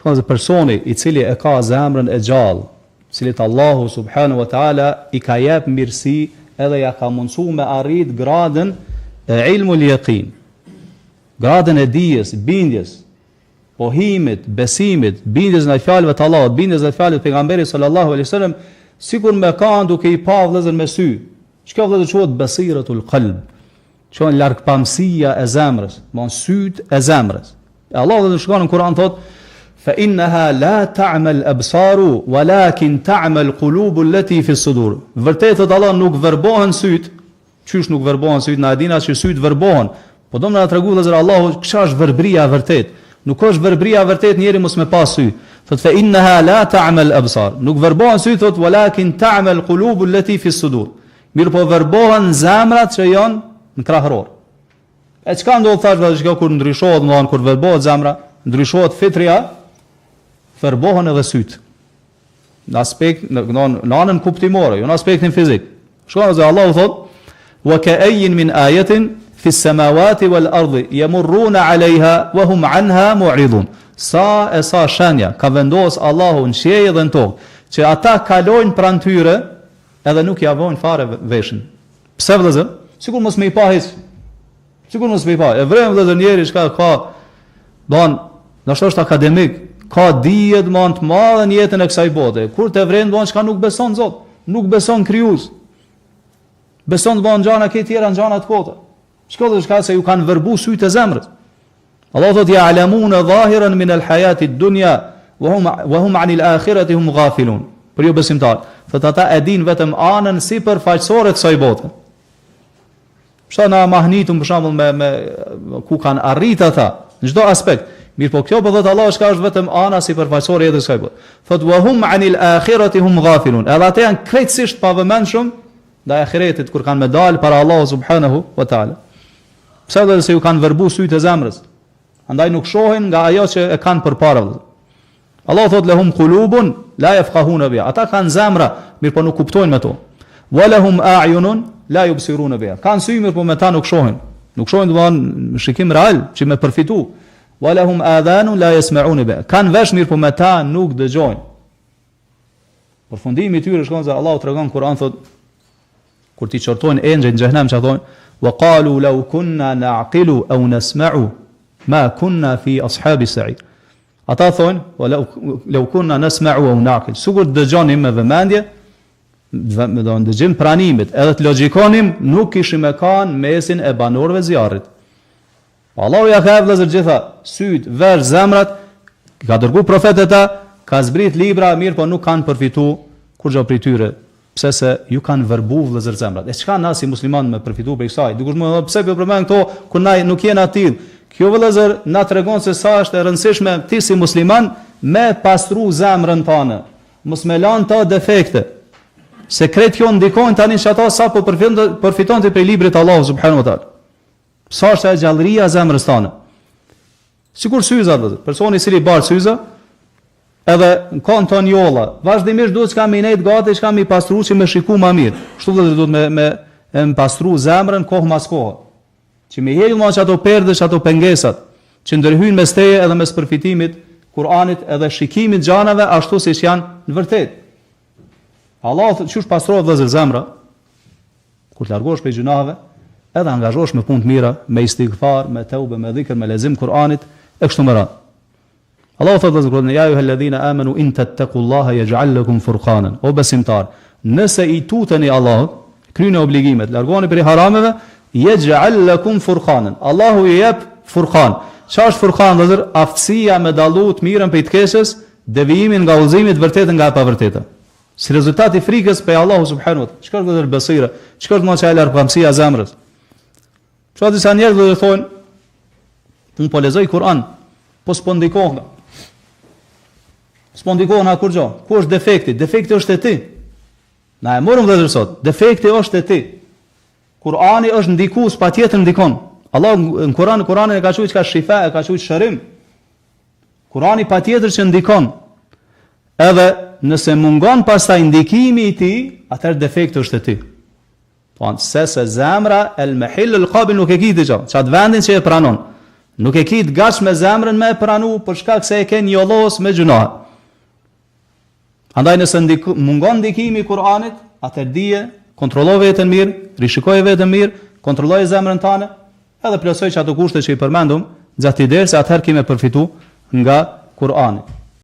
Shkon se personi i cili e ka zemrën e gjallë, cilit Allahu subhanahu wa taala i ka jep mirësi edhe ja ka mundsuar me arrit gradën e ilmul yaqin, gradën e dijes, bindjes, pohimit, besimit, bindjes në fjalëve të Allahut, bindjes në fjalët e pejgamberit sallallahu alaihi wasallam, sikur me kanë duke i pa vëllezër me sy. Çka vëllezër quhet basiratul qalb, çon largpamësia e zemrës, mon syt e zemrës. Allahu dhe shkon në Kur'an thot fa innaha la ta'mal absaru walakin ta'mal qulubu allati fi as-sudur. Vërtet thot Allah nuk verbohen syt. Qysh nuk verbohen syt? Na edina që syt verbohen. Po do më na tregu vëllezër Allahu çka është verbria vërtet. Nuk është verbria vërtet njeri mos me pas sy. Thot fa innaha la ta'mal absar. Nuk verbohen syt thot walakin ta'mal qulubu allati fi as-sudur. Mirë po verbohen zemrat që janë në krahëror. E çka ndodh thash vëllezër që kur ndryshohet, domethënë kur verbohet zemra, ndryshohet fitria, verbohen edhe syt. Në aspekt në anën kuptimore, jo në aspektin fizik. Shkon se Allahu thot wa ka'ayyin min ayatin fi as-samawati wal ardi yamurruna 'alayha wa hum 'anha mu'ridun. Sa shenja ka vendos Allahu në qiell dhe në tokë, që ata kalojnë pranë tyre edhe nuk ja vojnë fare veshin. Pse vëllezër? Sikur mos me i pa hiç. Sikur mos me i pa. E vrem vëllezër njeri çka ka don, ndoshta është akademik, ka dije të madhe në jetën e kësaj bote. Kur të vren don çka nuk beson Zot, nuk beson krijues. Beson të bëjnë gjana këtë tjera në gjana të kota. Çka se ju kanë verbu sytë e zemrës. Allah thot ya'lamuna zahiran min al-hayati ad-dunya wa hum 'anil akhirati hum ghafilun. Për ju besimtar, thot ata e din vetëm anën sipërfaqësore të kësaj bote. Shta na mahnitum për shembull me ku kanë arrit ata në çdo aspekt. Mirë po kjo po thot Allah çka është vetëm ana sipërfaqësore e jetës së kësaj bote. Thot wa hum 'anil akhirati hum ghafilun. Edhe ata janë krejtësisht pa vëmendshëm ndaj ahiretit kur kanë me dal para Allahu subhanahu wa taala. Pse do se ju kanë verbu sytë e zemrës? Andaj nuk shohin nga ajo që e kanë përpara. Allah thot lahum qulubun la yafqahuna biha. Ata kanë zemra, mirë po nuk kuptojnë me to. Wa lahum a'yunun la yubsiruna biha. Kanë sy mirë po me ta nuk shohin. Nuk shohin domthonë shikim real që me përfitu. Wa lahum adhanun la yasma'una biha. Kanë vesh mirë po me ta nuk dëgjojnë. Përfundimi i tyre shkon se Allahu tregon Kur'an thot kur ti çortojnë engjëjt në xhenem që thonë wa qalu law kunna na'qilu aw nasma'u ma kunna fi ashabi sa'id. Ata thonë law kunna nasma'u aw na'qil. Sigur dëgjonim me vëmendje, me dëgjim pranimit, edhe të logjikonim, nuk kishim e kanë mesin e banorëve zjarrit. Allahu ja ka vëllezër gjitha syt, vesh, zemrat, ka dërguar profetet e ka zbrit libra, mirë po nuk kanë përfitu kurrë prej tyre. Pse se ju kanë verbu vëllezër zemrat. E çka na si musliman me përfitu prej kësaj? Dikush më thon pse po përmend këto kur na nuk jena atill. Kjo vëllezër na tregon se sa është e rëndësishme ti si musliman me pastru zemrën tënde. Mos me lan ta defekte. Sekret kjo ndikojnë tani që ata sa po përfiton të prej librit Allahu subhanahu wa taala. Sa është e gjallëria e zemrës tënde. Sikur syza vëllezër, personi i cili bar syza edhe në kanë ton jolla, vazhdimisht duhet s'ka me nejt gati, s'ka me pastru që me shiku ma mirë. Kështu dhe duhet me pastru zemrën kohë mas kohë. Që me heju ma që ato perde, që ato pengesat, që ndërhyjnë mes teje edhe mes përfitimit Kur'anit edhe shikimit gjanave, ashtu si që janë në vërtet. Allah qysh pastrohet vëllezër zemra, kur të largosh prej gjunave, edhe angazhosh me punë të mira, me istighfar, me teube, me dhikr, me lexim Kur'anit, e kështu me radhë. Allah thot vëllezër, ja ayyuhalladhina amanu in tattaqullaha yaj'al lakum furqanan. O besimtar, nëse i tuteni Allahut, kryeni obligimet, largoni prej harameve, yaj'al lakum furqanan. Allahu i jep furqan. Çfarë është furqan vëllezër? Aftësia me dallu të mirën prej të keqes, devijimin nga udhëzimi të vërtetën nga e pavërteta. Si rezultat i frikës prej Allahu subhanahu wa taala. Çka është vëllezër besira? Çka është moçja e largpamësia e zemrës? Çfarë disa njerëz do të thonë, unë po lexoj Kur'an, po s'po ndikohem. S'po ndikohen ha kur gjo. Ku është defekti? Defekti është e ti. Na e morëm vëllezër sot. Defekti është e ti. Kur'ani është ndikues, patjetër ndikon. Allah në Kur'anin e ka thënë çka shifa, e ka thënë shërim. Kur'ani patjetër që ndikon. Edhe nëse mungon pastaj ndikimi i tij, atëherë defekti është e ti. Po se zemra el mahil el qabil nuk e ki dëgjë. Çat vendin që e pranon. Nuk e ki të gatsh me zemrën me e pranu për shkak se e ke njollos me gjunah. Andaj nëse mungon ndikimi i Kur'anit, atëherë dije, kontrollo veten mirë, rishikoj veten mirë, kontrolloj zemrën tënde, edhe plotësoj çato kushte që i përmendum gjatë dersit, atëherë kimë përfitu nga Kur'ani.